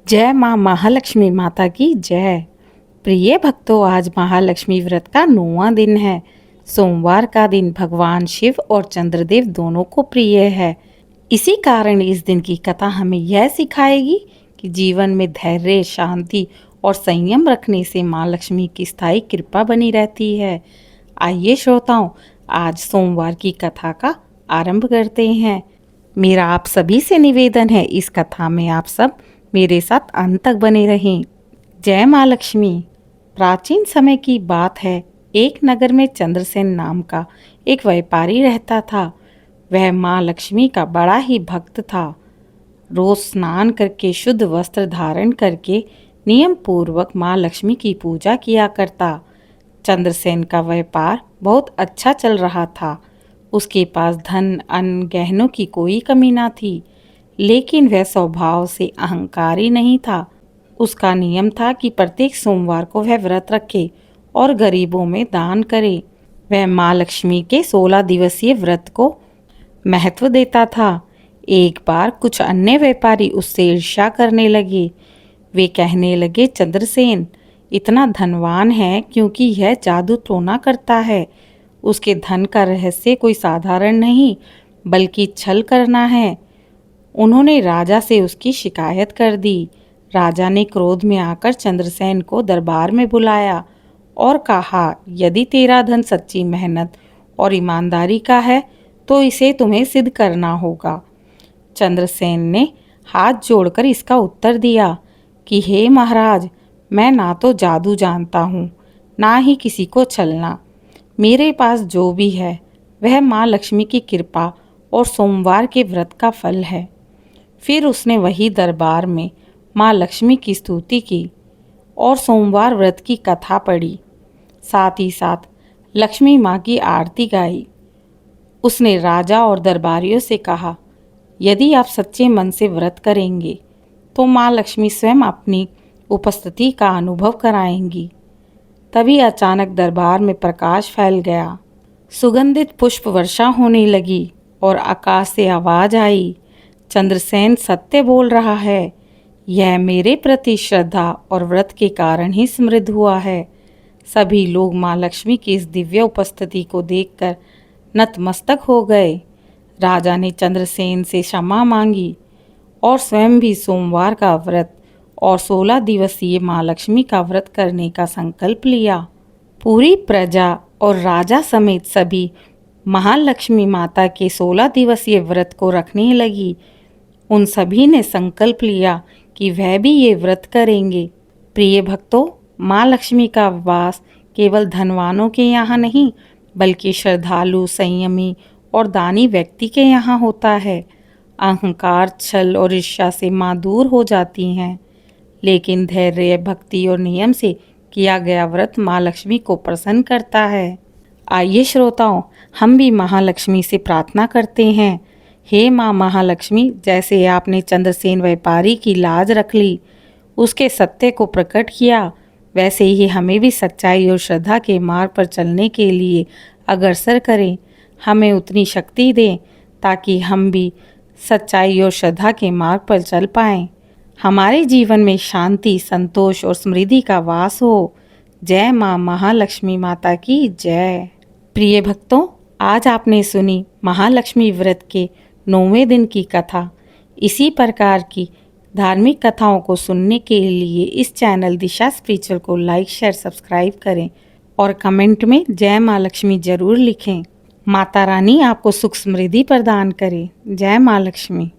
जय माँ महालक्ष्मी माता की जय। प्रिय भक्तों, आज महालक्ष्मी व्रत का 9वां दिन है। सोमवार का दिन भगवान शिव और चंद्रदेव दोनों को प्रिय है। इसी कारण इस दिन की कथा हमें यह सिखाएगी कि जीवन में धैर्य, शांति और संयम रखने से माँ लक्ष्मी की स्थायी कृपा बनी रहती है। आइए श्रोताओं, आज सोमवार की कथा का आरंभ करते हैं। मेरा आप सभी से निवेदन है, इस कथा में आप सब मेरे साथ अंत तक बने रहें। जय माँ लक्ष्मी। प्राचीन समय की बात है। एक नगर में चंद्रसेन नाम का एक व्यापारी रहता था। वह माँ लक्ष्मी का बड़ा ही भक्त था। रोज स्नान करके शुद्ध वस्त्र धारण करके नियम पूर्वक माँ लक्ष्मी की पूजा किया करता। चंद्रसेन का व्यापार बहुत अच्छा चल रहा था। उसके पास धन, अन्न, गहनों की कोई कमी ना थी, लेकिन वह स्वभाव से अहंकारी नहीं था। उसका नियम था कि प्रत्येक सोमवार को वह व्रत रखे और गरीबों में दान करे। वह माँ लक्ष्मी के 16 दिवसीय व्रत को महत्व देता था। एक बार कुछ अन्य व्यापारी उससे ईर्ष्या करने लगे। वे कहने लगे, चंद्रसेन इतना धनवान है क्योंकि यह जादू टोना करता है। उसके धन का रहस्य कोई साधारण नहीं बल्कि छल करना है। उन्होंने राजा से उसकी शिकायत कर दी। राजा ने क्रोध में आकर चंद्रसेन को दरबार में बुलाया और कहा, यदि तेरा धन सच्ची मेहनत और ईमानदारी का है तो इसे तुम्हें सिद्ध करना होगा। चंद्रसेन ने हाथ जोड़कर इसका उत्तर दिया कि हे महाराज, मैं ना तो जादू जानता हूँ, ना ही किसी को छलना। मेरे पास जो भी है वह माँ लक्ष्मी की कृपा और सोमवार के व्रत का फल है। फिर उसने वही दरबार में माँ लक्ष्मी की स्तुति की और सोमवार व्रत की कथा पढ़ी। साथ ही साथ लक्ष्मी माँ की आरती गाई। उसने राजा और दरबारियों से कहा, यदि आप सच्चे मन से व्रत करेंगे तो माँ लक्ष्मी स्वयं अपनी उपस्थिति का अनुभव कराएंगी। तभी अचानक दरबार में प्रकाश फैल गया। सुगंधित पुष्प वर्षा होने लगी और आकाश से आवाज आई, चंद्रसेन सत्य बोल रहा है। यह मेरे प्रति श्रद्धा और व्रत के कारण ही समृद्ध हुआ है। सभी लोग माँ लक्ष्मी की इस दिव्य उपस्थिति को देखकर नतमस्तक हो गए। राजा ने चंद्रसेन से क्षमा मांगी और स्वयं भी सोमवार का व्रत और 16 दिवसीय माँ लक्ष्मी का व्रत करने का संकल्प लिया। पूरी प्रजा और राजा समेत सभी महालक्ष्मी माता के 16 दिवसीय व्रत को रखने लगी। उन सभी ने संकल्प लिया कि वह भी ये व्रत करेंगे। प्रिय भक्तों, माँ लक्ष्मी का वास केवल धनवानों के यहाँ नहीं बल्कि श्रद्धालु, संयमी और दानी व्यक्ति के यहाँ होता है। अहंकार, छल और ईर्ष्या से माँ दूर हो जाती हैं, लेकिन धैर्य, भक्ति और नियम से किया गया व्रत माँ लक्ष्मी को प्रसन्न करता है। आइए श्रोताओं, हम भी महालक्ष्मी से प्रार्थना करते हैं। हे माँ महालक्ष्मी, जैसे आपने चंद्रसेन व्यापारी की लाज रख ली, उसके सत्य को प्रकट किया, वैसे ही हमें भी सच्चाई और श्रद्धा के मार्ग पर चलने के लिए अग्रसर करें। हमें उतनी शक्ति दें ताकि हम भी सच्चाई और श्रद्धा के मार्ग पर चल पाएं। हमारे जीवन में शांति, संतोष और समृद्धि का वास हो। जय माँ महालक्ष्मी माता की जय। प्रिय भक्तों, आज आपने सुनी महालक्ष्मी व्रत के 9वें दिन की कथा। इसी प्रकार की धार्मिक कथाओं को सुनने के लिए इस चैनल दिशा स्पिरिचुअल को लाइक, शेयर, सब्सक्राइब करें और कमेंट में जय माँ लक्ष्मी जरूर लिखें। माता रानी आपको सुख समृद्धि प्रदान करे। जय माँ लक्ष्मी।